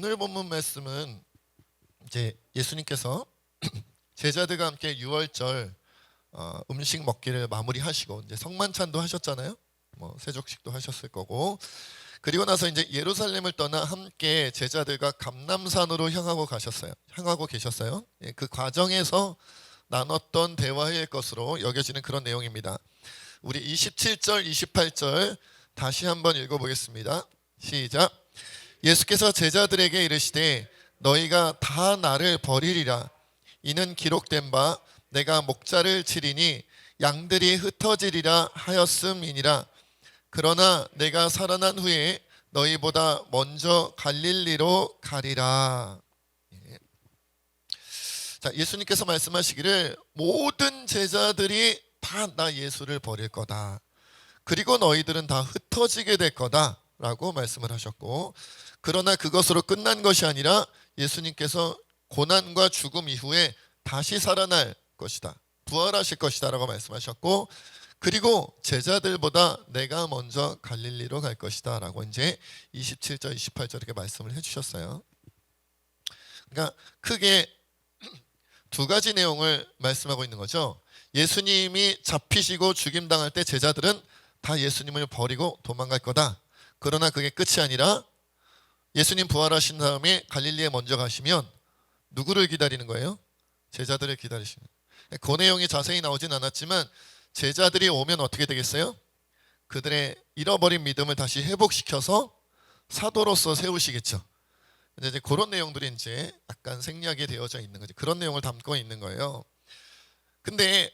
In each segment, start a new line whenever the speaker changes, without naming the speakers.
오늘 본문 말씀은 이제 예수님께서 제자들과 함께 유월절 음식 먹기를 마무리하시고 이제 성만찬도 하셨잖아요. 뭐 세족식도 하셨을 거고, 그리고 나서 이제 예루살렘을 떠나 함께 제자들과 감람산으로 향하고 계셨어요. 예, 그 과정에서 나눴던 대화일 것으로 여겨지는 그런 내용입니다. 우리 27절, 28절 다시 한번 읽어보겠습니다. 시작. 예수께서 제자들에게 이르시되 너희가 다 나를 버리리라. 이는 기록된 바 내가 목자를 치리니 양들이 흩어지리라 하였음이니라. 그러나 내가 살아난 후에 너희보다 먼저 갈릴리로 가리라. 자, 예수님께서 말씀하시기를 모든 제자들이 다 나 예수를 버릴 거다. 그리고 너희들은 다 흩어지게 될 거다 라고 말씀을 하셨고, 그러나 그것으로 끝난 것이 아니라 예수님께서 고난과 죽음 이후에 다시 살아날 것이다, 부활하실 것이다 라고 말씀하셨고, 그리고 제자들보다 내가 먼저 갈릴리로 갈 것이다 라고 이제 27절 28절 이렇게 말씀을 해주셨어요. 그러니까 크게 두 가지 내용을 말씀하고 있는 거죠. 예수님이 잡히시고 죽임당할 때 제자들은 다 예수님을 버리고 도망갈 거다. 그러나 그게 끝이 아니라 예수님 부활하신 다음에 갈릴리에 먼저 가시면 누구를 기다리는 거예요? 제자들을 기다리시는. 그 내용이 자세히 나오진 않았지만 제자들이 오면 어떻게 되겠어요? 그들의 잃어버린 믿음을 다시 회복시켜서 사도로서 세우시겠죠. 이제 그런 내용들이 이제 약간 생략이 되어져 있는 거죠. 그런 내용을 담고 있는 거예요. 근데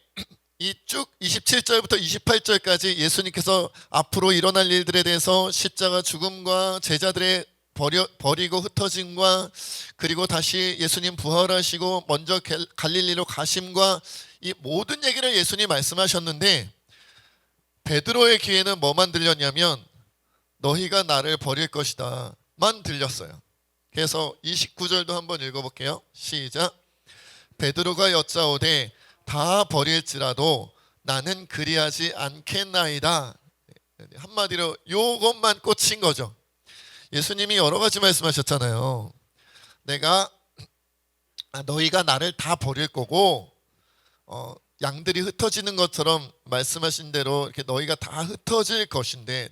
이 쭉 27절부터 28절까지 예수님께서 앞으로 일어날 일들에 대해서 십자가 죽음과 제자들의 버리고 흩어짐과 그리고 다시 예수님 부활하시고 먼저 갈릴리로 가심과 이 모든 얘기를 예수님이 말씀하셨는데, 베드로의 귀에는 뭐만 들렸냐면 너희가 나를 버릴 것이다 만 들렸어요. 그래서 29절도 한번 읽어볼게요. 시작. 베드로가 여짜오되 다 버릴지라도 나는 그리하지 않겠나이다. 한마디로 요것만 꽂힌 거죠. 예수님이 여러 가지 말씀하셨잖아요. 너희가 나를 다 버릴 거고, 양들이 흩어지는 것처럼 말씀하신 대로 이렇게 너희가 다 흩어질 것인데,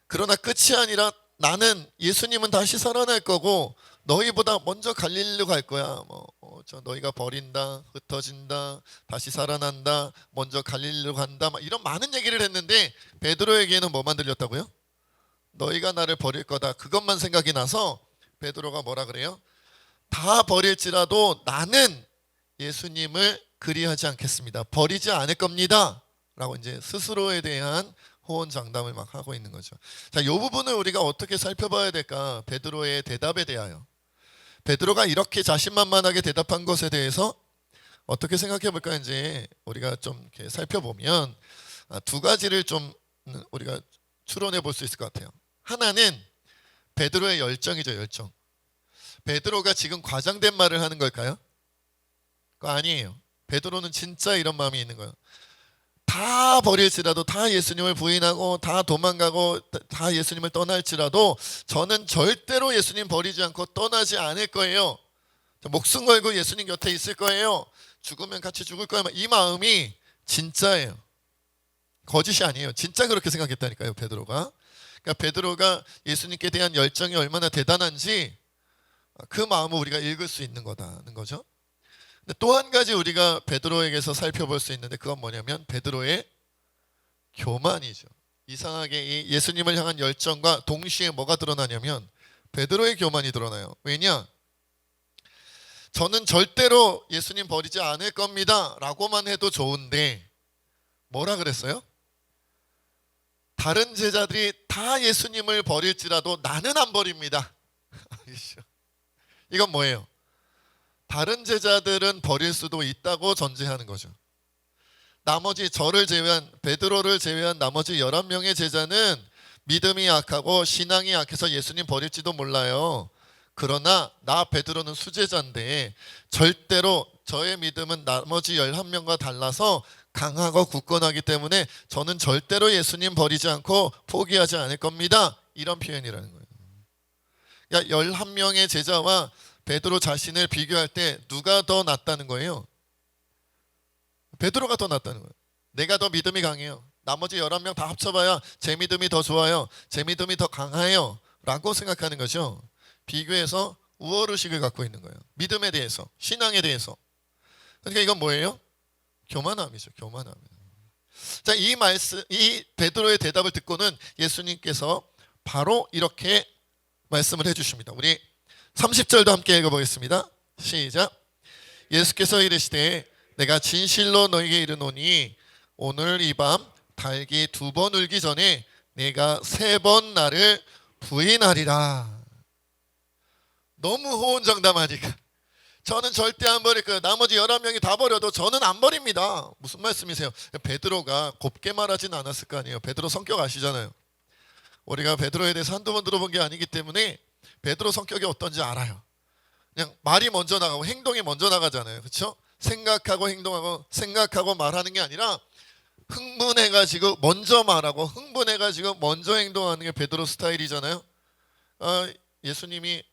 그러나 끝이 아니라 나는, 예수님은 다시 살아날 거고 너희보다 먼저 갈릴리로 갈 거야. 너희가 버린다, 흩어진다, 다시 살아난다, 먼저 갈릴리로 간다, 이런 많은 얘기를 했는데 베드로에게는 뭐만 들렸다고요? 너희가 나를 버릴 거다, 그것만 생각이 나서 베드로가 뭐라 그래요? 다 버릴지라도 나는 예수님을 그리하지 않겠습니다, 버리지 않을 겁니다 라고 이제 스스로에 대한 호언장담을 막 하고 있는 거죠. 자, 이 부분을 우리가 어떻게 살펴봐야 될까? 베드로의 대답에 대하여, 베드로가 이렇게 자신만만하게 대답한 것에 대해서 어떻게 생각해 볼까? 이제 우리가 좀 이렇게 살펴보면 두 가지를 좀 우리가 추론해 볼 수 있을 것 같아요. 하나는 베드로의 열정이죠, 열정. 베드로가 지금 과장된 말을 하는 걸까요? 그거 아니에요. 베드로는 진짜 이런 마음이 있는 거예요. 다 버릴지라도, 다 예수님을 부인하고 다 도망가고 다 예수님을 떠날지라도 저는 절대로 예수님 버리지 않고 떠나지 않을 거예요. 목숨 걸고 예수님 곁에 있을 거예요. 죽으면 같이 죽을 거예요. 이 마음이 진짜예요. 거짓이 아니에요. 진짜 그렇게 생각했다니까요, 베드로가. 그러니까 베드로가 예수님께 대한 열정이 얼마나 대단한지 그 마음을 우리가 읽을 수 있는 거다는 거죠. 또 한 가지 우리가 베드로에게서 살펴볼 수 있는데, 그건 뭐냐면 베드로의 교만이죠. 이상하게 이 예수님을 향한 열정과 동시에 뭐가 드러나냐면 베드로의 교만이 드러나요. 왜냐? 저는 절대로 예수님 버리지 않을 겁니다 라고만 해도 좋은데 뭐라 그랬어요? 다른 제자들이 다 예수님을 버릴지라도 나는 안 버립니다. 이건 뭐예요? 다른 제자들은 버릴 수도 있다고 전제하는 거죠. 나머지 저를 제외한, 베드로를 제외한 나머지 11명의 제자는 믿음이 약하고 신앙이 약해서 예수님 버릴지도 몰라요. 그러나 나 베드로는 수제자인데 절대로 저의 믿음은 나머지 11명과 달라서 강하고 굳건하기 때문에 저는 절대로 예수님 버리지 않고 포기하지 않을 겁니다. 이런 표현이라는 거예요. 야, 11명의 제자와 베드로 자신을 비교할 때 누가 더 낫다는 거예요? 베드로가 더 낫다는 거예요. 내가 더 믿음이 강해요. 나머지 11명 다 합쳐봐야 제 믿음이 더 좋아요. 제 믿음이 더 강해요. 라고 생각하는 거죠. 비교해서 우월의식을 갖고 있는 거예요. 믿음에 대해서, 신앙에 대해서. 그러니까 이건 뭐예요? 교만함이죠. 교만함. 자, 이 베드로의 대답을 듣고는 예수님께서 바로 이렇게 말씀을 해주십니다. 우리 30절도 함께 읽어보겠습니다. 시작. 예수께서 이르시되 내가 진실로 너에게 이르노니 오늘 이 밤 달기 2번 울기 전에 내가 3번 나를 부인하리라. 너무 호언장담하니까 저는 절대 안 버릴 거예요. 나머지 11명이 다 버려도 저는 안 버립니다. 무슨 말씀이세요? 베드로가 곱게 말하진 않았을 거 아니에요. 베드로 성격 아시잖아요. 우리가 베드로에 대해서 한두 번 들어본 게 아니기 때문에 베드로 성격이 어떤지 알아요. 그냥 말이 먼저 나가고 행동이 먼저 나가잖아요. 그렇죠? 생각하고 행동하고 생각하고 말하는 게 아니라 흥분해가지고 먼저 말하고 흥분해가지고 먼저 행동하는 게 베드로 스타일이잖아요. 예수님이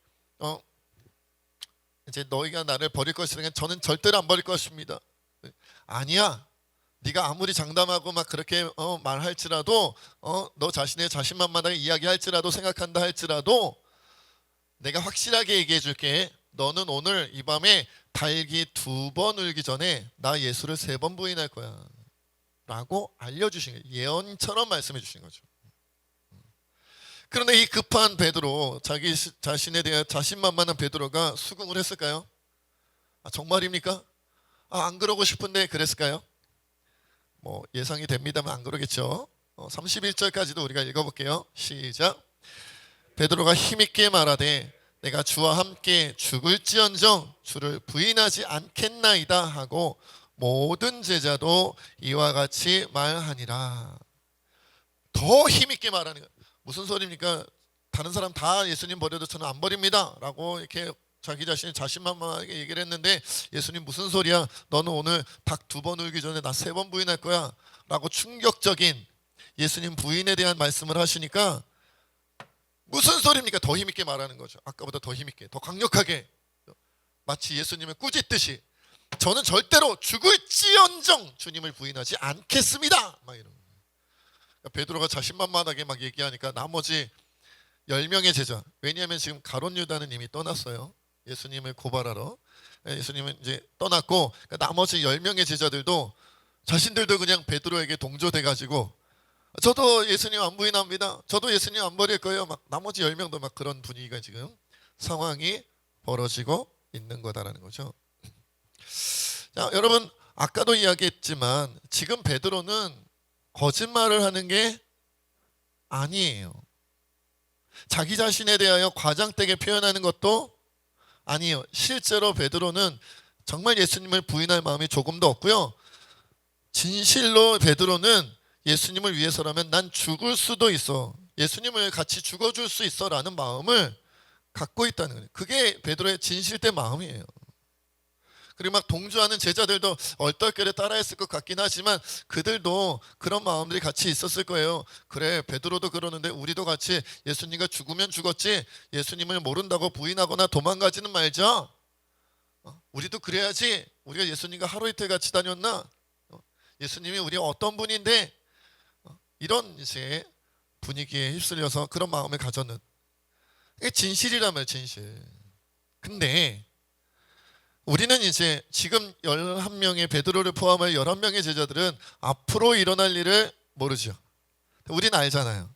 이제 너희가 나를 버릴 것이라면 저는 절대로 안 버릴 것입니다. 아니야. 네가 아무리 장담하고 막 그렇게 말할지라도 너 자신의 자신만만하게 이야기할지라도 생각한다 할지라도 내가 확실하게 얘기해 줄게. 너는 오늘 이 밤에 달기 2번 울기 전에 나 예수를 3번 부인할 거야 라고 알려주신 거예요. 예언처럼 말씀해 주신 거죠. 그런데 이 급한 베드로, 자기 자신에 대한 자신만만한 베드로가 수긍을 했을까요? 정말입니까? 안 그러고 싶은데 그랬을까요? 뭐 예상이 됩니다만 안 그러겠죠. 31절까지도 우리가 읽어볼게요. 시작. 베드로가 힘있게 말하되 내가 주와 함께 죽을지언정 주를 부인하지 않겠나이다 하고 모든 제자도 이와 같이 말하니라. 더 힘있게 말하는 거예요. 무슨 소리입니까? 다른 사람 다 예수님 버려도 저는 안 버립니다 라고 이렇게 자기 자신이 자신만만하게 얘기를 했는데 예수님 무슨 소리야? 너는 오늘 닭 2번 울기 전에 나 3번 부인할 거야 라고 충격적인 예수님 부인에 대한 말씀을 하시니까 무슨 소리입니까? 더 힘있게 말하는 거죠. 아까보다 더 힘있게, 더 강력하게, 마치 예수님을 꾸짖듯이 저는 절대로 죽을지언정 주님을 부인하지 않겠습니다 막 이런. 베드로가 자신만만하게 막 얘기하니까 나머지 10명의 제자, 왜냐하면 지금 가룟 유다는 이미 떠났어요. 예수님을 고발하러. 예수님은 이제 떠났고 나머지 10명의 제자들도 자신들도 그냥 베드로에게 동조돼가지고 저도 예수님 안 부인합니다. 저도 예수님 안 버릴 거예요. 막 나머지 10명도 막 그런 분위기가 지금 상황이 벌어지고 있는 거다라는 거죠. 자, 여러분 아까도 이야기했지만 지금 베드로는 거짓말을 하는 게 아니에요. 자기 자신에 대하여 과장되게 표현하는 것도 아니에요. 실제로 베드로는 정말 예수님을 부인할 마음이 조금도 없고요. 진실로 베드로는 예수님을 위해서라면 난 죽을 수도 있어. 예수님을 같이 죽어줄 수 있어 라는 마음을 갖고 있다는 거예요. 그게 베드로의 진실된 마음이에요. 그리고 막 동조하는 제자들도 얼떨결에 따라했을 것 같긴 하지만 그들도 그런 마음들이 같이 있었을 거예요. 그래, 베드로도 그러는데 우리도 같이 예수님과 죽으면 죽었지 예수님을 모른다고 부인하거나 도망가지는 말자. 우리도 그래야지. 우리가 예수님과 하루 이틀 같이 다녔나? 예수님이 우리가 어떤 분인데? 이런 이제 분위기에 휩쓸려서 그런 마음을 가졌는, 이게 진실이라면 진실. 근데 우리는 이제 지금 11명의 베드로를 포함한 11명의 제자들은 앞으로 일어날 일을 모르죠. 우리는 알잖아요.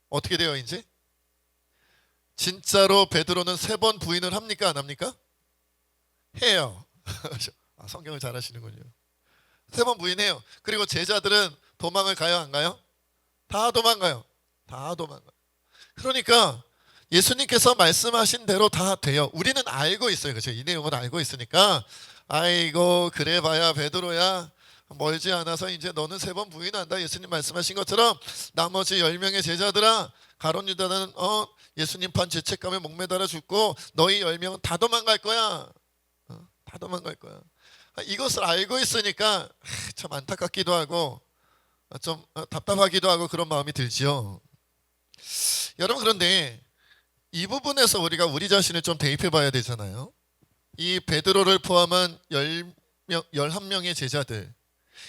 어떻게 돼요 이제? 진짜로 베드로는 3번 부인을 합니까 안 합니까? 해요. 성경을 잘 아시는군요. 3번 부인해요. 그리고 제자들은 도망을 가요 안 가요? 다 도망가요. 다 도망가요. 그러니까 예수님께서 말씀하신 대로 다 돼요. 우리는 알고 있어요. 그렇죠? 이 내용을 알고 있으니까 아이고 그래 봐야 베드로야 멀지 않아서 이제 너는 3번 부인한다. 예수님 말씀하신 것처럼 나머지 10명의 제자들아 가룟 유다는 예수님 판 죄책감에 목매달아 죽고 너희 10명은 다 도망갈 거야. 다 도망갈 거야. 이것을 알고 있으니까 참 안타깝기도 하고 좀 답답하기도 하고 그런 마음이 들지요. 여러분 그런데 이 부분에서 우리가 우리 자신을 좀 대입해 봐야 되잖아요. 이 베드로를 포함한 11명의 제자들,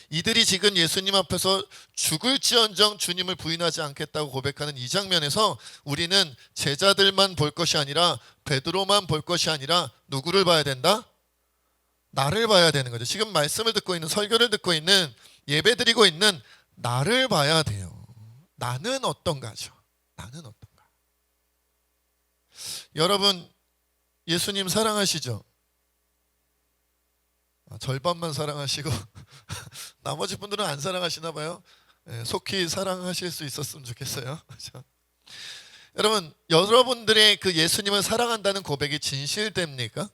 이들이 지금 예수님 앞에서 죽을지언정 주님을 부인하지 않겠다고 고백하는 이 장면에서 우리는 제자들만 볼 것이 아니라 베드로만 볼 것이 아니라 누구를 봐야 된다? 나를 봐야 되는 거죠. 지금 말씀을 듣고 있는, 설교를 듣고 있는, 예배드리고 있는 나를 봐야 돼요. 나는 어떤가죠? 나는 어떤가? 여러분, 예수님 사랑하시죠? 절반만 사랑하시고 나머지 분들은 안 사랑하시나 봐요. 속히 사랑하실 수 있었으면 좋겠어요. 그렇죠? 여러분, 여러분들의 그 예수님을 사랑한다는 고백이 진실됩니까?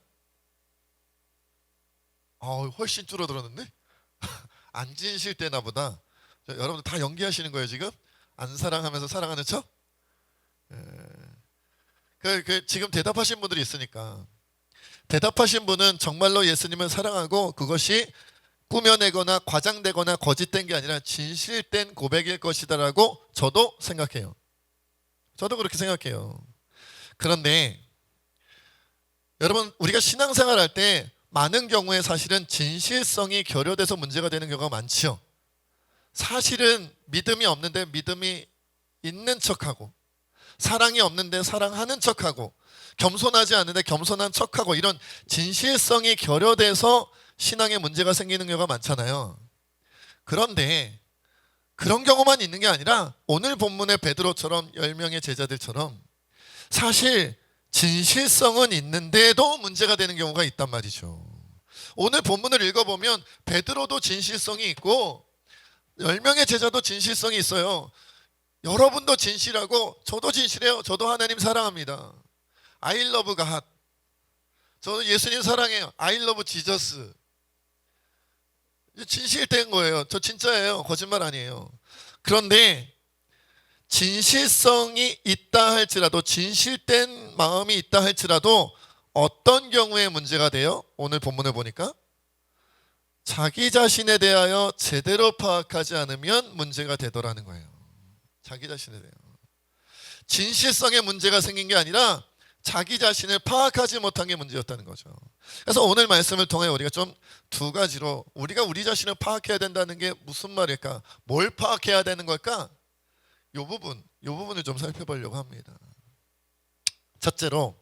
훨씬 줄어들었는데? 안 진실되나 보다. 여러분들 다 연기하시는 거예요 지금? 안 사랑하면서 사랑하는 척? 지금 대답하신 분들이 있으니까, 대답하신 분은 정말로 예수님을 사랑하고 그것이 꾸며내거나 과장되거나 거짓된 게 아니라 진실된 고백일 것이다라고 저도 생각해요. 저도 그렇게 생각해요. 그런데 여러분, 우리가 신앙생활 할 때 많은 경우에 사실은 진실성이 결여돼서 문제가 되는 경우가 많지요. 사실은 믿음이 없는데 믿음이 있는 척하고, 사랑이 없는데 사랑하는 척하고, 겸손하지 않는데 겸손한 척하고, 이런 진실성이 결여돼서 신앙에 문제가 생기는 경우가 많잖아요. 그런데 그런 경우만 있는 게 아니라 오늘 본문의 베드로처럼 10명의 제자들처럼 사실 진실성은 있는데도 문제가 되는 경우가 있단 말이죠. 오늘 본문을 읽어보면 베드로도 진실성이 있고 10명의 제자도 진실성이 있어요. 여러분도 진실하고 저도 진실해요. 저도 하나님 사랑합니다. I love God. 저도 예수님 사랑해요. I love Jesus. 진실된 거예요. 저 진짜예요. 거짓말 아니에요. 그런데 진실성이 있다 할지라도, 진실된 마음이 있다 할지라도 어떤 경우에 문제가 돼요? 오늘 본문을 보니까 자기 자신에 대하여 제대로 파악하지 않으면 문제가 되더라는 거예요. 자기 자신에 대해요. 진실성에 문제가 생긴 게 아니라 자기 자신을 파악하지 못한 게 문제였다는 거죠. 그래서 오늘 말씀을 통해 우리가 좀 두 가지로, 우리가 우리 자신을 파악해야 된다는 게 무슨 말일까? 뭘 파악해야 되는 걸까? 이 부분을 좀 살펴보려고 합니다. 첫째로,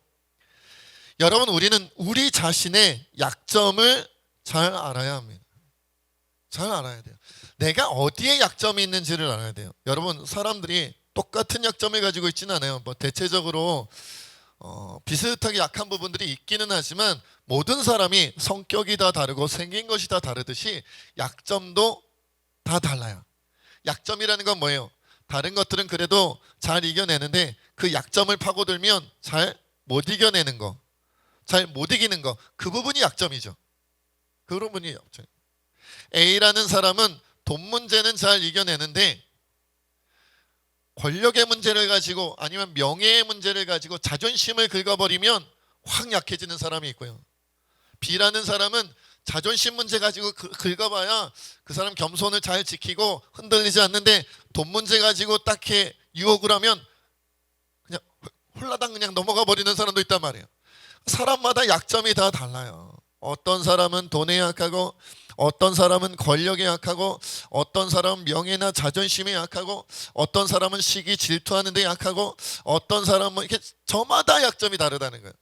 여러분, 우리는 우리 자신의 약점을 잘 알아야 합니다. 잘 알아야 돼요. 내가 어디에 약점이 있는지를 알아야 돼요. 여러분, 사람들이 똑같은 약점을 가지고 있지는 않아요. 대체적으로 비슷하게 약한 부분들이 있기는 하지만 모든 사람이 성격이 다 다르고 생긴 것이 다 다르듯이 약점도 다 달라요. 약점이라는 건 뭐예요? 다른 것들은 그래도 잘 이겨내는데 그 약점을 파고들면 잘 못 이겨내는 거, 잘 못 이기는 거, 그 부분이 약점이죠. 그 부분이 약점. A라는 사람은 돈 문제는 잘 이겨내는데 권력의 문제를 가지고 아니면 명예의 문제를 가지고 자존심을 긁어버리면 확 약해지는 사람이 있고요. B라는 사람은 자존심 문제 가지고 긁어봐야 그 사람 겸손을 잘 지키고 흔들리지 않는데 돈 문제 가지고 딱히 유혹을 하면 그냥 홀라당 그냥 넘어가 버리는 사람도 있단 말이에요. 사람마다 약점이 다 달라요. 어떤 사람은 돈에 약하고, 어떤 사람은 권력에 약하고, 어떤 사람은 명예나 자존심에 약하고, 어떤 사람은 시기 질투하는 데 약하고, 어떤 사람은 이렇게 저마다 약점이 다르다는 거예요.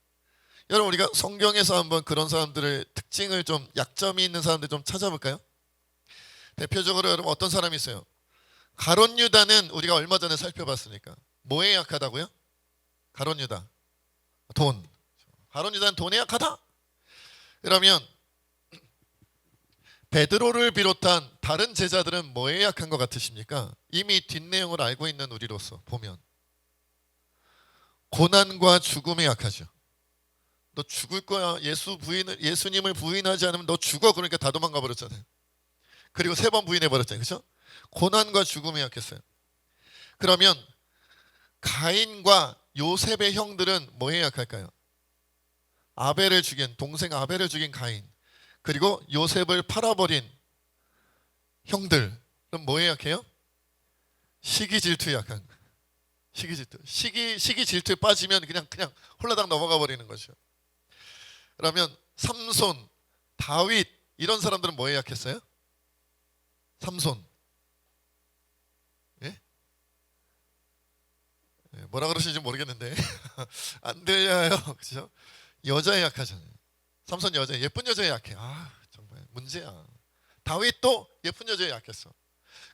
여러분, 우리가 성경에서 한번 그런 사람들의 특징을 좀, 약점이 있는 사람들 좀 찾아볼까요? 대표적으로 여러분 어떤 사람이 있어요? 가룟 유다는 우리가 얼마 전에 살펴봤으니까 뭐에 약하다고요? 가룟 유다, 돈. 가룟 유다는 돈에 약하다. 그러면 베드로를 비롯한 다른 제자들은 뭐에 약한 것 같으십니까? 이미 뒷내용을 알고 있는 우리로서 보면 고난과 죽음에 약하죠. 너 죽을 거야. 예수님을 부인하지 않으면 너 죽어. 그러니까 다 도망가 버렸잖아요. 그리고 3번 부인해 버렸잖아요. 그렇죠? 고난과 죽음에 약했어요. 그러면 가인과 요셉의 형들은 뭐에 약할까요? 아벨을 죽인, 동생 아벨을 죽인 가인, 그리고 요셉을 팔아버린 형들은 뭐에 약해요? 시기 질투에 약한 거예요. 시기 질투. 시기 질투에 빠지면 그냥 홀라당 넘어가 버리는 거죠. 그러면 삼손, 다윗 이런 사람들은 뭐에 약했어요? 삼손. 예? 뭐라 그러시는지 모르겠는데 안 들려요. 그렇죠? 여자에 약하잖아요. 삼손 여자, 예쁜 여자에 약해. 아 정말 문제야. 다윗도 예쁜 여자에 약했어.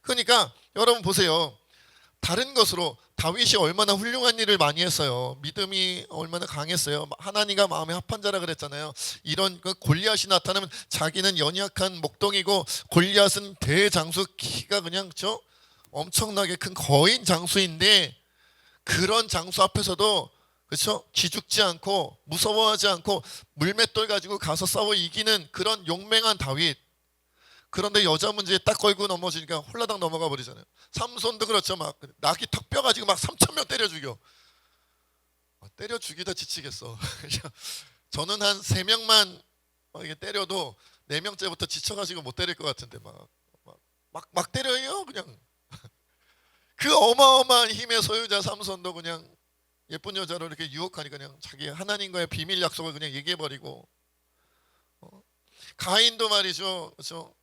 그러니까 여러분 보세요. 다른 것으로 다윗이 얼마나 훌륭한 일을 많이 했어요. 믿음이 얼마나 강했어요. 하나님과 마음에 합한 자라 그랬잖아요. 이런 골리앗이 나타나면 자기는 연약한 목동이고 골리앗은 대장수, 키가 그냥 엄청나게 큰 거인 장수인데 그런 장수 앞에서도 그렇죠? 기죽지 않고 무서워하지 않고 물맷돌 가지고 가서 싸워 이기는 그런 용맹한 다윗. 그런데 여자 문제에 딱 걸고 넘어지니까 홀라당 넘어가 버리잖아요. 삼손도 그렇죠. 막 낙이 턱뼈 가지고 막 3,000명 때려 죽여. 때려 죽이다 지치겠어. 저는 한 3명만 이게 때려도 4명째부터 지쳐가지고 못 때릴 것 같은데 막 때려요 그냥. 그 어마어마한 힘의 소유자 삼손도 그냥 예쁜 여자로 이렇게 유혹하니까 그냥 자기 하나님과의 비밀 약속을 그냥 얘기해버리고. 가인도 말이죠. 그렇죠?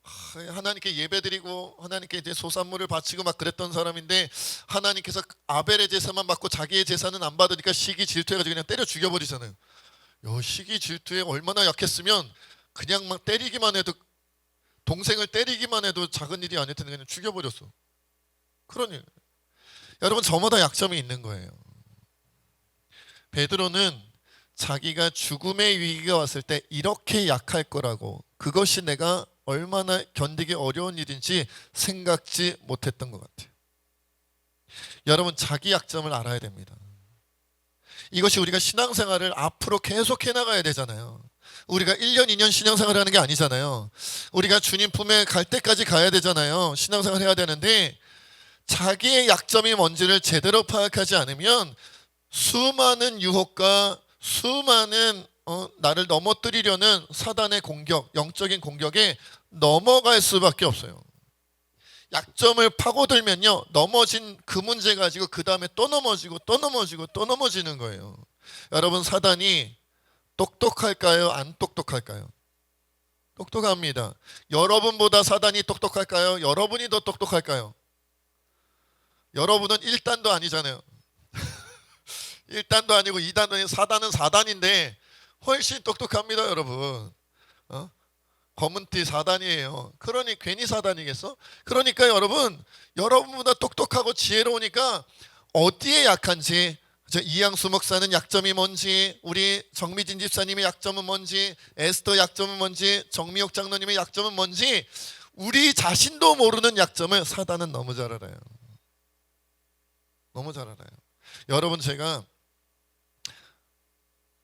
하나님께 예배드리고 하나님께 이제 소산물을 바치고 막 그랬던 사람인데 하나님께서 아벨의 제사만 받고 자기의 제사는 안 받으니까 시기 질투해가지고 그냥 때려 죽여버리잖아요. 시기 질투에 얼마나 약했으면 그냥 막 때리기만 해도, 동생을 때리기만 해도 작은 일이 아닐 텐데 그냥 죽여버렸어. 그러니 여러분 저마다 약점이 있는 거예요. 베드로는 자기가 죽음의 위기가 왔을 때 이렇게 약할 거라고, 그것이 내가 얼마나 견디기 어려운 일인지 생각지 못했던 것 같아요. 여러분 자기 약점을 알아야 됩니다. 이것이 우리가 신앙생활을 앞으로 계속해 나가야 되잖아요. 우리가 1년 2년 신앙생활을 하는 게 아니잖아요. 우리가 주님 품에 갈 때까지 가야 되잖아요. 신앙생활을 해야 되는데 자기의 약점이 뭔지를 제대로 파악하지 않으면 수많은 유혹과 수많은 나를 넘어뜨리려는 사단의 공격, 영적인 공격에 넘어갈 수밖에 없어요. 약점을 파고들면요, 넘어진 그 문제 가지고 그 다음에 또 넘어지고 또 넘어지고 또 넘어지는 거예요. 여러분 사단이 똑똑할까요? 안 똑똑할까요? 똑똑합니다. 여러분보다 사단이 똑똑할까요? 여러분이 더 똑똑할까요? 여러분은 1단도 아니잖아요. 1단도 아니고 2단도 아니고 사단은 4단인데 훨씬 똑똑합니다 여러분. 검은띠 4단이에요. 그러니 괜히 4단이겠어? 그러니까 여러분보다 똑똑하고 지혜로우니까 어디에 약한지, 이양수 목사는 약점이 뭔지, 우리 정미진 집사님의 약점은 뭔지, 에스더 약점은 뭔지, 정미옥 장로님의 약점은 뭔지, 우리 자신도 모르는 약점을 사단은 너무 잘 알아요. 너무 잘 알아요. 여러분 제가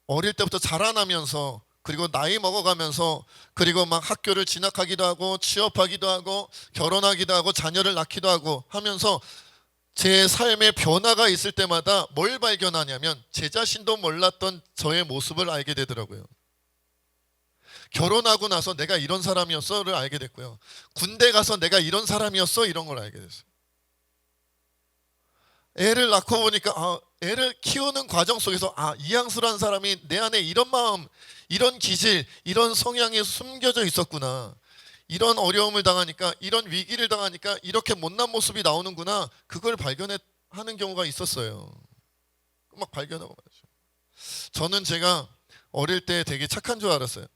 어릴 때부터 자라나면서 그리고 나이 먹어가면서 그리고 막 학교를 진학하기도 하고 취업하기도 하고 결혼하기도 하고 자녀를 낳기도 하고 하면서 제 삶의 변화가 있을 때마다 뭘 발견하냐면 제 자신도 몰랐던 저의 모습을 알게 되더라고요. 결혼하고 나서 내가 이런 사람이었어를 알게 됐고요. 군대 가서 내가 이런 사람이었어 이런 걸 알게 됐어요. 애를 낳고 보니까 애를 키우는 과정 속에서 이양수라는 사람이 내 안에 이런 마음, 이런 기질, 이런 성향이 숨겨져 있었구나. 이런 어려움을 당하니까, 이런 위기를 당하니까 이렇게 못난 모습이 나오는구나. 그걸 발견하는 경우가 있었어요. 막 발견하고 말이죠. 저는 제가 어릴 때 되게 착한 줄 알았어요.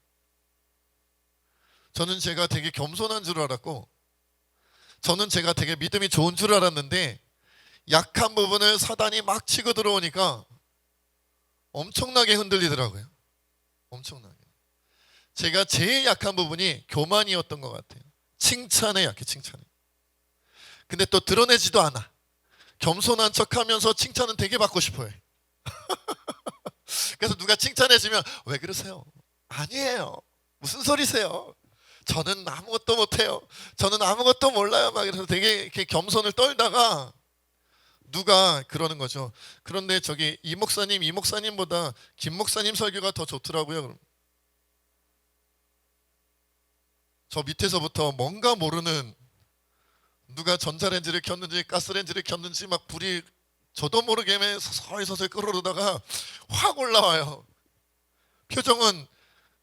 저는 제가 되게 겸손한 줄 알았고, 저는 제가 되게 믿음이 좋은 줄 알았는데 약한 부분을 사단이 막 치고 들어오니까 엄청나게 흔들리더라고요. 엄청나게. 제가 제일 약한 부분이 교만이었던 것 같아요. 칭찬에 약해, 칭찬에. 근데 또 드러내지도 않아. 겸손한 척하면서 칭찬은 되게 받고 싶어요. 그래서 누가 칭찬해주면 왜 그러세요? 아니에요. 무슨 소리세요? 저는 아무것도 못해요. 저는 아무것도 몰라요. 막 그래서 되게 이렇게 겸손을 떨다가 누가 그러는 거죠. 그런데 저기 이 목사님보다 김 목사님 설교가 더 좋더라고요. 그럼 저 밑에서부터 뭔가 모르는 누가 전자레인지를 켰는지 가스레인지를 켰는지 막 불이 저도 모르게 서서히 끓어오르다가 확 올라와요. 표정은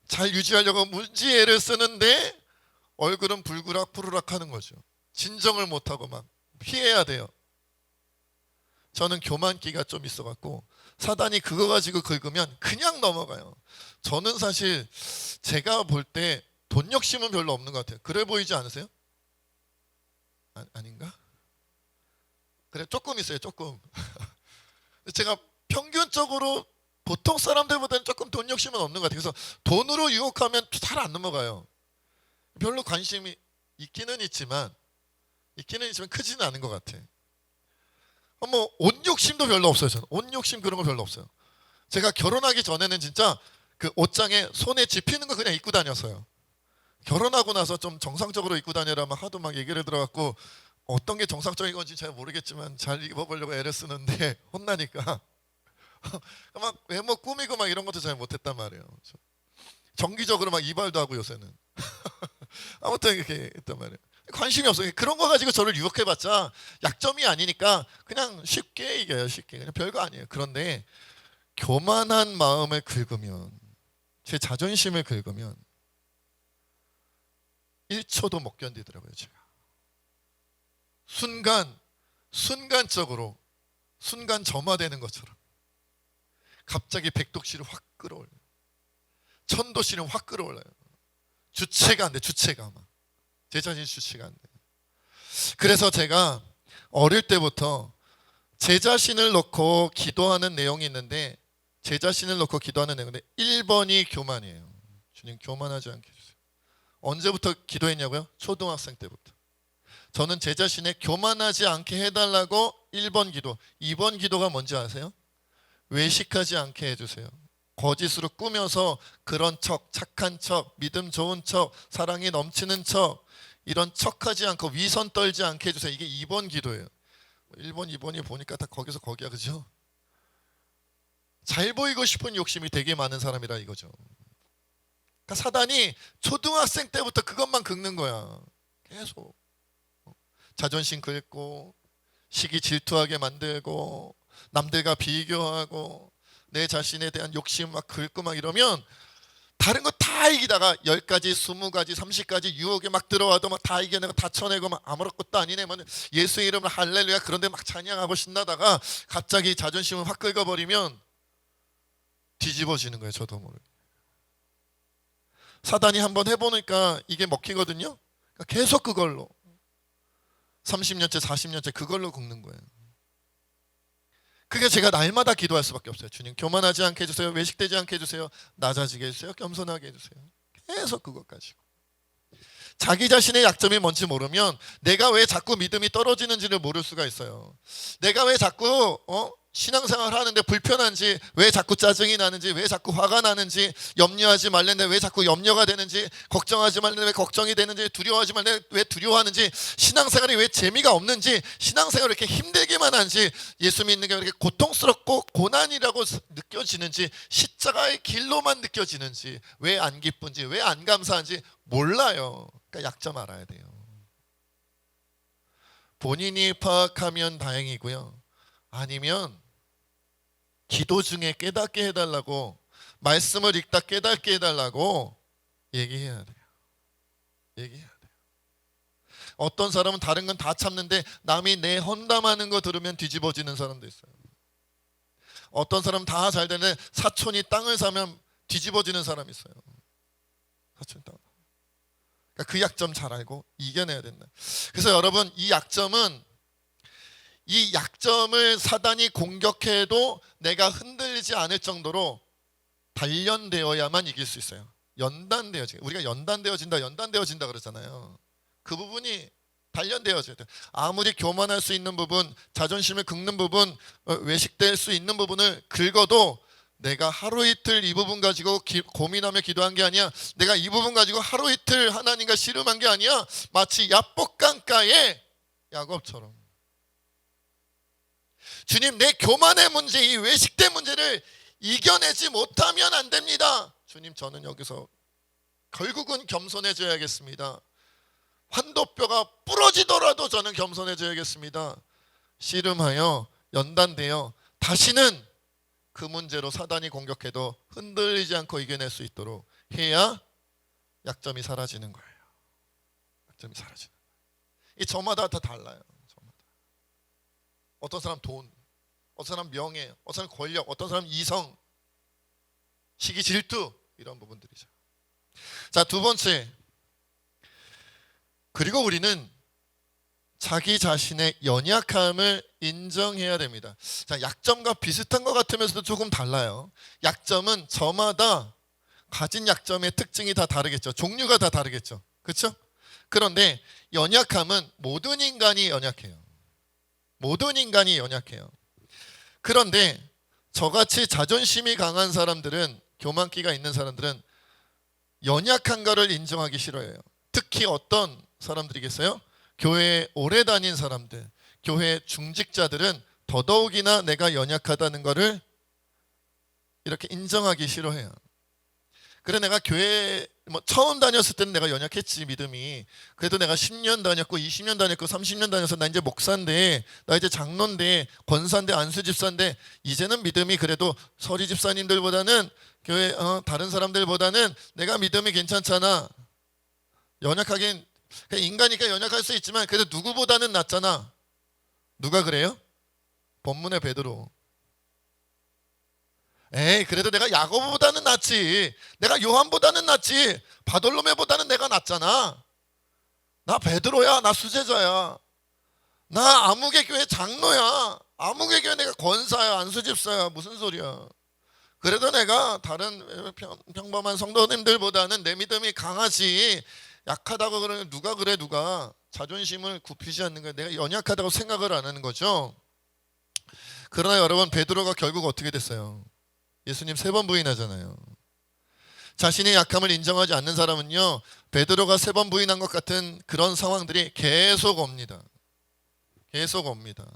잘 유지하려고 문지애를 쓰는데 얼굴은 불그락 푸르락 하는 거죠. 진정을 못하고 막 피해야 돼요. 저는 교만기가 좀 있어갖고 사단이 그거 가지고 긁으면 그냥 넘어가요. 저는 사실 제가 볼 때 돈 욕심은 별로 없는 것 같아요. 그래 보이지 않으세요? 아닌가? 그래 조금 있어요. 조금. 제가 평균적으로 보통 사람들보다는 조금 돈 욕심은 없는 것 같아요. 그래서 돈으로 유혹하면 잘 안 넘어가요. 별로 관심이 있기는 있지만 크지는 않은 것 같아. 뭐 옷 욕심도 별로 없어요. 저는 옷 욕심 그런 거 별로 없어요. 제가 결혼하기 전에는 진짜 그 옷장에 손에 집히는 거 그냥 입고 다녔어요. 결혼하고 나서 좀 정상적으로 입고 다니라면 하도 막 얘기를 들어갖고 어떤 게 정상적인 건지 잘 모르겠지만 잘 입어보려고 애를 쓰는데 혼나니까 막 외모 꾸미고 막 이런 것도 잘 못했단 말이에요. 정기적으로 막 이발도 하고 요새는 아무튼 이렇게 했단 말이에요. 관심이 없어요. 그런 거 가지고 저를 유혹해봤자 약점이 아니니까 그냥 쉽게 이겨요. 쉽게 그냥 별거 아니에요. 그런데 교만한 마음을 긁으면, 제 자존심을 긁으면 1초도 못 견디더라고요. 제가 순간적으로 순간 점화되는 것처럼 갑자기 백독씨를 확 끌어올려요. 천도씨는 확 끌어올라요. 주체가 안 돼. 주체가 막 제 자신 주체가 안 돼. 그래서 제가 어릴 때부터 제 자신을 놓고 기도하는 내용이 있는데, 제 자신을 놓고 기도하는 내용인데 1번이 교만이에요. 주님 교만하지 않게 해주세요. 언제부터 기도했냐고요? 초등학생 때부터. 저는 제 자신에 교만하지 않게 해달라고 1번 기도. 2번 기도가 뭔지 아세요? 외식하지 않게 해주세요. 거짓으로 꾸며서 그런 척, 착한 척, 믿음 좋은 척, 사랑이 넘치는 척, 이런 척하지 않고 위선 떨지 않게 해주세요. 이게 2번 기도예요. 1번, 2번이 보니까 다 거기서 거기야, 그죠? 잘 보이고 싶은 욕심이 되게 많은 사람이라 이거죠. 그러니까 사단이 초등학생 때부터 그것만 긁는 거야. 계속 자존심 긁고, 시기 질투하게 만들고, 남들과 비교하고, 내 자신에 대한 욕심 막 긁고 막 이러면 다른 거 다 이기다가 10가지, 20가지, 30가지 유혹에 막 들어와도 막 다 이겨내고 다 쳐내고 막 아무것도 아니네, 뭐 예수 이름을 할렐루야 그런데 막 찬양하고 신나다가 갑자기 자존심을 확 긁어버리면 뒤집어지는 거예요. 저도 모르게. 사단이 한번 해보니까 이게 먹히거든요. 그러니까 계속 그걸로 30년째 40년째 그걸로 긁는 거예요. 그게 제가 날마다 기도할 수밖에 없어요. 주님 교만하지 않게 해주세요. 외식되지 않게 해주세요. 낮아지게 해주세요. 겸손하게 해주세요. 계속 그것 가지고. 자기 자신의 약점이 뭔지 모르면 내가 왜 자꾸 믿음이 떨어지는지를 모를 수가 있어요. 내가 왜 자꾸 신앙생활 하는데 불편한지, 왜 자꾸 짜증이 나는지, 왜 자꾸 화가 나는지, 염려하지 말랬는데 왜 자꾸 염려가 되는지, 걱정하지 말랬는데 왜 걱정이 되는지, 두려워하지 말랬는데 왜 두려워하는지, 신앙생활이 왜 재미가 없는지, 신앙생활이 이렇게 힘들기만 한지, 예수 믿는 게 왜 이렇게 고통스럽고 고난이라고 느껴지는지, 십자가의 길로만 느껴지는지, 왜 안 기쁜지, 왜 안 감사한지 몰라요. 그러니까 약점 알아야 돼요. 본인이 파악하면 다행이고요. 아니면 기도 중에 깨닫게 해달라고, 말씀을 읽다 깨닫게 해달라고 얘기해야 돼요. 얘기해야 돼요. 어떤 사람은 다른 건 다 참는데 남이 내 헌담하는 거 들으면 뒤집어지는 사람도 있어요. 어떤 사람은 다 잘 되는데 사촌이 땅을 사면 뒤집어지는 사람이 있어요. 사촌이 땅. 그러니까 그 약점 잘 알고 이겨내야 된다. 그래서 여러분, 이 약점을 사단이 공격해도 내가 흔들리지 않을 정도로 단련되어야만 이길 수 있어요. 연단되어지. 우리가 연단되어진다 그러잖아요. 그 부분이 단련되어져야 돼요. 아무리 교만할 수 있는 부분, 자존심을 긁는 부분, 외식될 수 있는 부분을 긁어도 내가 하루 이틀 이 부분 가지고 고민하며 기도한 게 아니야. 내가 이 부분 가지고 하루 이틀 하나님과 씨름한 게 아니야. 마치 야복강가의 야곱처럼. 주님, 내 교만의 문제, 이 외식된 문제를 이겨내지 못하면 안 됩니다. 주님, 저는 여기서 결국은 겸손해져야겠습니다. 환도뼈가 부러지더라도 저는 겸손해져야겠습니다. 씨름하여 연단되어 다시는 그 문제로 사단이 공격해도 흔들리지 않고 이겨낼 수 있도록 해야 약점이 사라지는 거예요. 약점이 사라지는 거예요. 이 저마다 다 달라요. 저마다. 어떤 사람 돈, 어떤 사람 명예, 어떤 사람 권력, 어떤 사람 이성, 시기 질투, 이런 부분들이죠. 자, 두 번째, 그리고 우리는 자기 자신의 연약함을 인정해야 됩니다. 자, 약점과 비슷한 것 같으면서도 조금 달라요. 약점은 저마다 가진 약점의 특징이 다 다르겠죠. 종류가 다 다르겠죠. 그렇죠? 그런데 연약함은 모든 인간이 연약해요. 모든 인간이 연약해요. 그런데 저같이 자존심이 강한 사람들은, 교만기가 있는 사람들은 연약한 거를 인정하기 싫어해요. 특히 어떤 사람들이겠어요? 교회에 오래 다닌 사람들, 교회 중직자들은 더더욱이나 내가 연약하다는 것을 이렇게 인정하기 싫어해요. 그래, 내가 교회 처음 다녔을 때는 내가 연약했지, 믿음이. 그래도 내가 10년 다녔고 20년 다녔고 30년 다녀서 나 이제 목사인데, 나 이제 장로인데, 권사인데, 안수 집사인데, 이제는 믿음이 그래도 서리 집사님들보다는, 교회 다른 사람들보다는 내가 믿음이 괜찮잖아. 연약하긴, 인간이니까 연약할 수 있지만 그래도 누구보다는 낫잖아. 누가 그래요? 본문의 베드로. 에이, 그래도 내가 야고보다는 낫지, 내가 요한보다는 낫지, 바돌로메보다는 내가 낫잖아. 나 베드로야, 나 수제자야, 나 아무개 교회 장로야, 아무개 교회 내가 권사야, 안수집사야. 무슨 소리야. 그래도 내가 다른 평범한 성도님들보다는 내 믿음이 강하지, 약하다고 그러면 누가 그래, 누가. 자존심을 굽히지 않는 거야. 내가 연약하다고 생각을 안 하는 거죠. 그러나 여러분, 베드로가 결국 어떻게 됐어요? 예수님 3번 부인하잖아요. 자신의 약함을 인정하지 않는 사람은요, 베드로가 3번 부인한 것 같은 그런 상황들이 계속 옵니다. 계속 옵니다.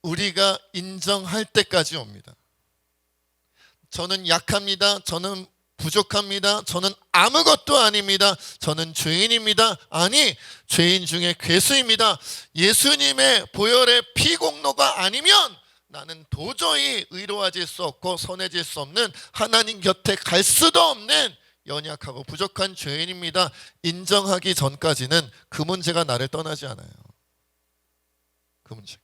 우리가 인정할 때까지 옵니다. 저는 약합니다. 저는 부족합니다. 저는 아무것도 아닙니다. 저는 죄인입니다. 아니, 죄인 중에 괴수입니다. 예수님의 보혈의 피공로가 아니면 나는 도저히 의로워질 수 없고 선해질 수 없는, 하나님 곁에 갈 수도 없는 연약하고 부족한 죄인입니다. 인정하기 전까지는 그 문제가 나를 떠나지 않아요. 그 문제가.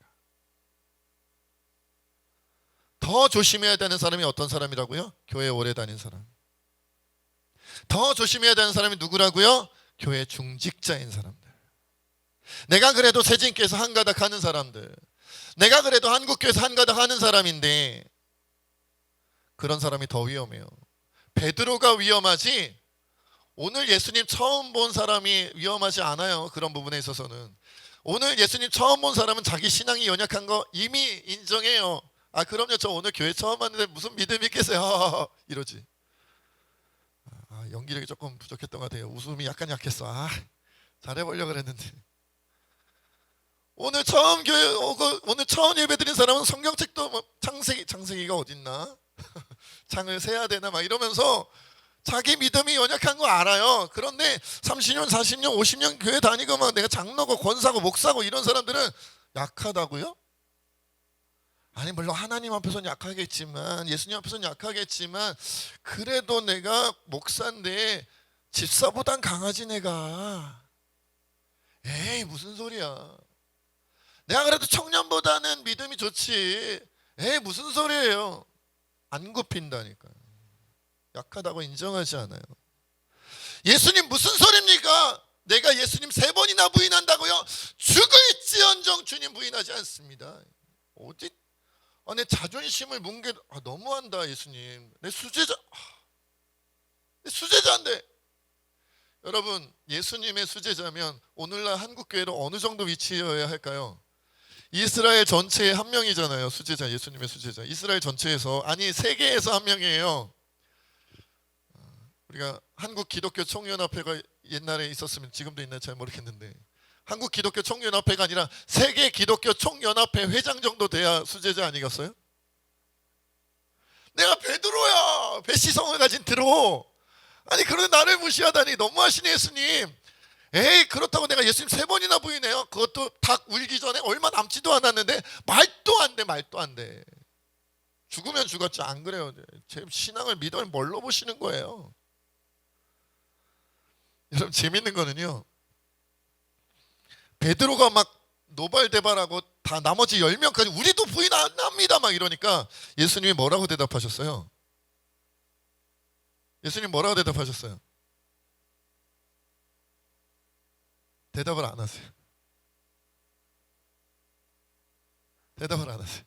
더 조심해야 되는 사람이 어떤 사람이라고요? 교회 오래 다닌 사람. 더 조심해야 되는 사람이 누구라고요? 교회 중직자인 사람들. 내가 그래도 세진교에서 한가닥 하는 사람들, 내가 그래도 한국교회에서 한가닥 하는 사람인데, 그런 사람이 더 위험해요. 베드로가 위험하지 오늘 예수님 처음 본 사람이 위험하지 않아요. 그런 부분에 있어서는. 오늘 예수님 처음 본 사람은 자기 신앙이 연약한 거 이미 인정해요. 아, 그럼요, 저 오늘 교회 처음 왔는데 무슨 믿음이 있겠어요. 이러지. 연기력이 조금 부족했던 것 같아요. 웃음이 약간 약했어. 잘해보려고 그랬는데. 오늘 처음 교회 오고 오늘 처음 예배드린 사람은 성경책도 창세기가 어딨나? 창을 세야 되나? 막 이러면서 자기 믿음이 연약한 거 알아요. 그런데 30년, 40년, 50년 교회 다니고 막 내가 장로고 권사고 목사고 이런 사람들은 약하다고요? 아니, 물론 하나님 앞에서는 약하겠지만, 예수님 앞에서는 약하겠지만, 그래도 내가 목사인데 집사보단 강하지 내가. 에이, 무슨 소리야. 내가 그래도 청년보다는 믿음이 좋지. 에이, 무슨 소리예요. 안 굽힌다니까요. 약하다고 인정하지 않아요. 예수님 무슨 소리입니까? 내가 예수님 3번이나 부인한다고요? 죽을지언정 주님 부인하지 않습니다. 어디? 내 자존심을 뭉개. 너무한다. 예수님, 내 수제자인데. 여러분, 예수님의 수제자면 오늘날 한국교회로 어느 정도 위치여야 할까요? 이스라엘 전체의 한 명이잖아요. 수제자, 예수님의 수제자. 이스라엘 전체에서, 아니 세계에서 한 명이에요. 우리가 한국 기독교 총연합회가 옛날에 있었으면, 지금도 있나 잘 모르겠는데, 한국 기독교 총연합회가 아니라 세계 기독교 총연합회 회장 정도 돼야 수제자 아니겠어요? 내가 베드로야, 배시성을 가진 드로. 아니, 그런데 나를 무시하다니 너무하시네 예수님. 에이, 그렇다고 내가 예수님 3번이나 부인해요? 그것도 닭 울기 전에 얼마 남지도 않았는데 말도 안 돼, 말도 안 돼. 죽으면 죽었지, 안 그래요? 제 신앙을 믿음을 뭘로 보시는 거예요? 여러분, 재밌는 거는요, 베드로가 막 노발대발하고 다 나머지 10명까지 우리도 부인 안 합니다 막 이러니까 예수님이 뭐라고 대답하셨어요? 예수님 뭐라고 대답하셨어요? 대답을 안 하세요. 대답을 안 하세요.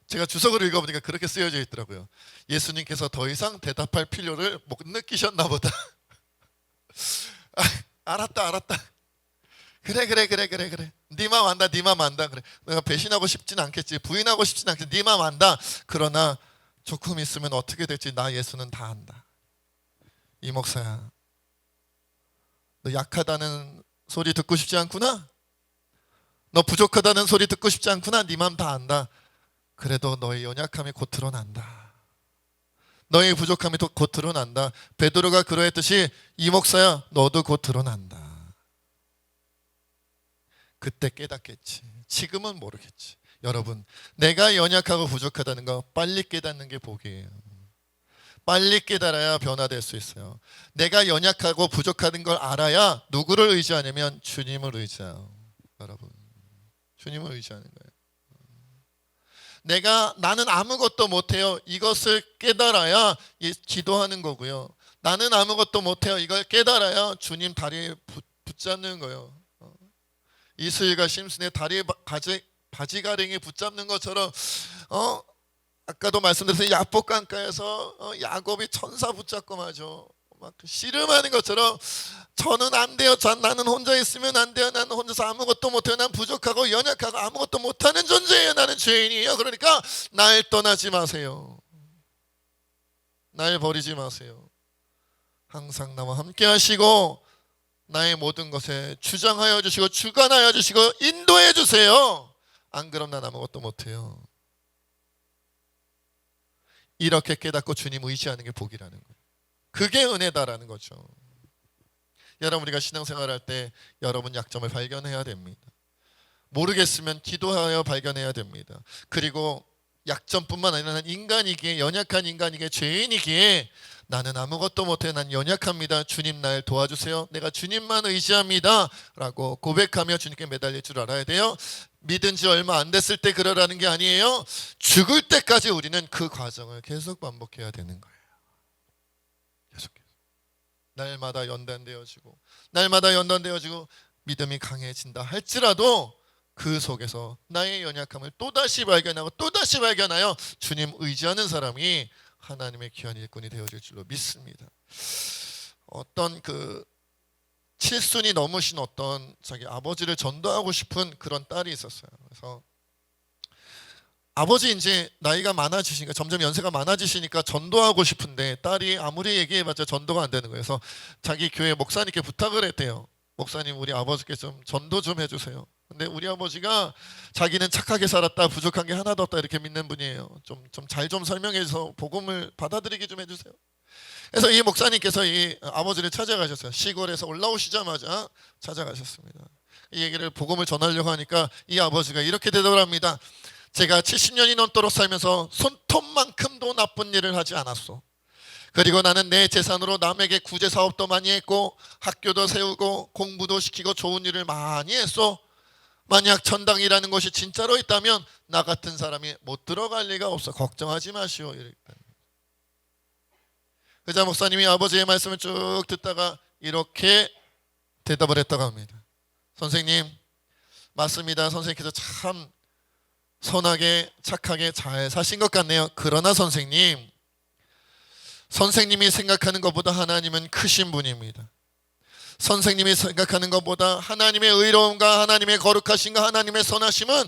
제가 주석을 읽어보니까 그렇게 쓰여져 있더라고요. 예수님께서 더 이상 대답할 필요를 못 느끼셨나 보다. 알았다. 그래. 네 맘 안다. 그래. 내가 배신하고 싶진 않겠지. 부인하고 싶진 않겠지. 네 맘 안다. 그러나 조금 있으면 어떻게 될지 나 예수는 다 안다. 이 목사야, 너 약하다는 소리 듣고 싶지 않구나? 너 부족하다는 소리 듣고 싶지 않구나? 네 맘 다 안다. 그래도 너의 연약함이 곧 드러난다. 너의 부족함이 곧 드러난다. 베드로가 그러했듯이 이 목사야, 너도 곧 드러난다. 그때 깨닫겠지. 지금은 모르겠지. 여러분, 내가 연약하고 부족하다는 거 빨리 깨닫는 게 복이에요. 빨리 깨달아야 변화될 수 있어요. 내가 연약하고 부족한 걸 알아야 누구를 의지하냐면 주님을 의지해요. 여러분, 주님을 의지하는 거예요. 나는 아무것도 못해요. 이것을 깨달아야 기도하는 거고요. 나는 아무것도 못해요. 이걸 깨달아야 주님 다리에 붙잡는 거예요. 이스라엘과 심슨의 다리 바지가랭이 붙잡는 것처럼 아까도 말씀드렸어요. 야복 강가에서 야곱이 천사 붙잡고 마죠. 막 씨름하는 것처럼 저는 안 돼요. 나는 혼자 있으면 안 돼요. 나는 혼자서 아무것도 못해요. 난 부족하고 연약하고 아무것도 못하는 존재예요. 나는 죄인이에요. 그러니까 날 떠나지 마세요. 날 버리지 마세요. 항상 나와 함께 하시고 나의 모든 것에 주장하여 주시고 주관하여 주시고 인도해 주세요. 안 그럼 난 아무것도 못해요. 이렇게 깨닫고 주님 의지하는 게 복이라는 거예요. 그게 은혜다라는 거죠. 여러분, 우리가 신앙생활할 때 여러분 약점을 발견해야 됩니다. 모르겠으면 기도하여 발견해야 됩니다. 그리고 약점뿐만 아니라 인간이기에, 연약한 인간이기에, 죄인이기에 나는 아무것도 못해, 난 연약합니다. 주님 날 도와주세요. 내가 주님만 의지합니다 라고 고백하며 주님께 매달릴 줄 알아야 돼요. 믿은 지 얼마 안 됐을 때 그러라는 게 아니에요. 죽을 때까지 우리는 그 과정을 계속 반복해야 되는 거예요. 계속해서 날마다 연단되어지고 믿음이 강해진다 할지라도 그 속에서 나의 연약함을 또다시 발견하여 주님 의지하는 사람이 하나님의 귀한 일꾼이 되어질 줄로 믿습니다. 어떤 칠순이 넘으신 어떤 자기 아버지를 전도하고 싶은 그런 딸이 있었어요. 그래서 아버지 이제 나이가 많아지시니까, 점점 연세가 많아지시니까 전도하고 싶은데 딸이 아무리 얘기해봤자 전도가 안 되는 거예요. 그래서 자기 교회 목사님께 부탁을 했대요. 목사님, 우리 아버지께 좀 전도 좀 해주세요. 근데 우리 아버지가 자기는 착하게 살았다, 부족한 게 하나도 없다 이렇게 믿는 분이에요. 좀 잘 좀 설명해서 복음을 받아들이게 좀 해주세요. 그래서 이 목사님께서 이 아버지를 찾아가셨어요. 시골에서 올라오시자마자 찾아가셨습니다. 이 얘기를 복음을 전하려고 하니까 이 아버지가 이렇게 대답을 합니다. 제가 70년이 넘도록 살면서 손톱만큼도 나쁜 일을 하지 않았어. 그리고 나는 내 재산으로 남에게 구제 사업도 많이 했고 학교도 세우고 공부도 시키고 좋은 일을 많이 했어. 만약 천당이라는 것이 진짜로 있다면 나 같은 사람이 못 들어갈 리가 없어. 걱정하지 마시오. 그자 목사님이 아버지의 말씀을 쭉 듣다가 이렇게 대답을 했다고 합니다. 선생님, 맞습니다. 선생님께서 참 선하게 착하게 잘 사신 것 같네요. 그러나 선생님이 생각하는 것보다 하나님은 크신 분입니다. 선생님이 생각하는 것보다 하나님의 의로움과 하나님의 거룩하심과 하나님의 선하심은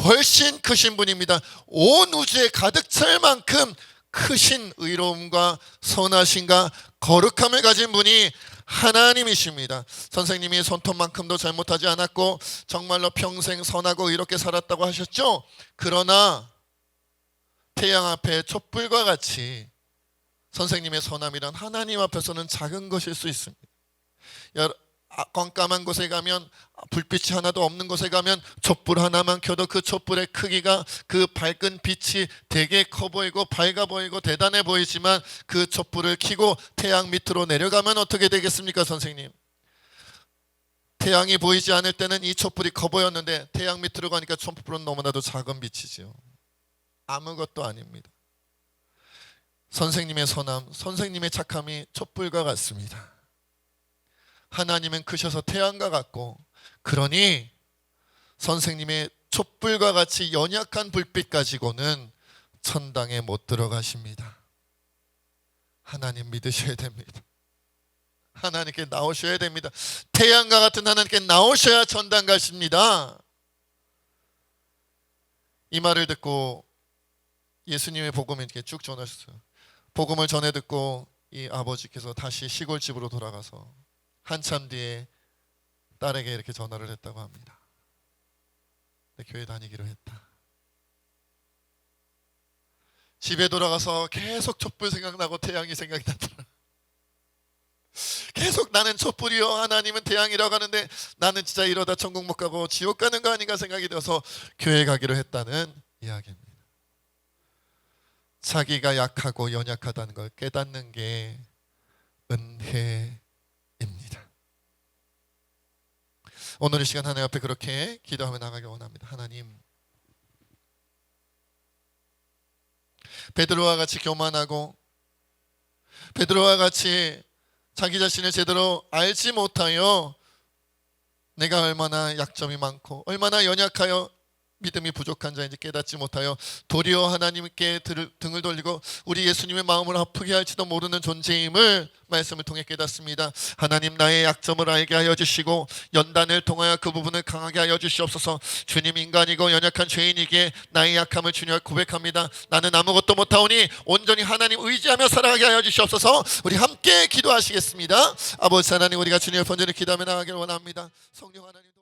훨씬 크신 분입니다. 온 우주에 가득 찰 만큼 크신 의로움과 선하심과 거룩함을 가진 분이 하나님이십니다. 선생님이 손톱만큼도 잘못하지 않았고 정말로 평생 선하고 이렇게 살았다고 하셨죠? 그러나 태양 앞에 촛불과 같이 선생님의 선함이란 하나님 앞에서는 작은 것일 수 있습니다. 깜깜한 곳에 가면, 불빛이 하나도 없는 곳에 가면 촛불 하나만 켜도 그 촛불의 크기가, 그 밝은 빛이 되게 커 보이고 밝아 보이고 대단해 보이지만, 그 촛불을 켜고 태양 밑으로 내려가면 어떻게 되겠습니까, 선생님? 태양이 보이지 않을 때는 이 촛불이 커 보였는데 태양 밑으로 가니까 촛불은 너무나도 작은 빛이지요. 아무것도 아닙니다. 선생님의 선함, 선생님의 착함이 촛불과 같습니다. 하나님은 크셔서 태양과 같고, 그러니 선생님의 촛불과 같이 연약한 불빛 가지고는 천당에 못 들어가십니다. 하나님 믿으셔야 됩니다. 하나님께 나오셔야 됩니다. 태양과 같은 하나님께 나오셔야 천당 가십니다. 이 말을 듣고 예수님의 복음을 이렇게 쭉 전하셨어요. 복음을 전해 듣고 이 아버지께서 다시 시골집으로 돌아가서 한참 뒤에 딸에게 이렇게 전화를 했다고 합니다. 내 교회 다니기로 했다. 집에 돌아가서 계속 촛불 생각나고 태양이 생각이 나더라. 계속 나는 촛불이요, 하나님은 태양이라고 하는데 나는 진짜 이러다 천국 못 가고 지옥 가는 거 아닌가 생각이 들어서 교회 가기로 했다는 이야기입니다. 자기가 약하고 연약하다는 걸 깨닫는 게 은혜입니다. 오늘 이 시간 하나님 앞에 그렇게 기도하며 나가기 원합니다. 하나님, 베드로와 같이 교만하고 베드로와 같이 자기 자신을 제대로 알지 못하여 내가 얼마나 약점이 많고 얼마나 연약하여 믿음이 부족한 자인지 깨닫지 못하여 도리어 하나님께 등을 돌리고 우리 예수님의 마음을 아프게 할지도 모르는 존재임을 말씀을 통해 깨닫습니다. 하나님, 나의 약점을 알게 하여 주시고 연단을 통하여 그 부분을 강하게 하여 주시옵소서. 주님, 인간이고 연약한 죄인이기에 나의 약함을 주님 앞에 고백합니다. 나는 아무것도 못하오니 온전히 하나님 의지하며 살아가게 하여 주시옵소서. 우리 함께 기도하시겠습니다. 아버지 하나님, 우리가 주님의 번전을 기도하며 나가기를 원합니다. 성령 하나님.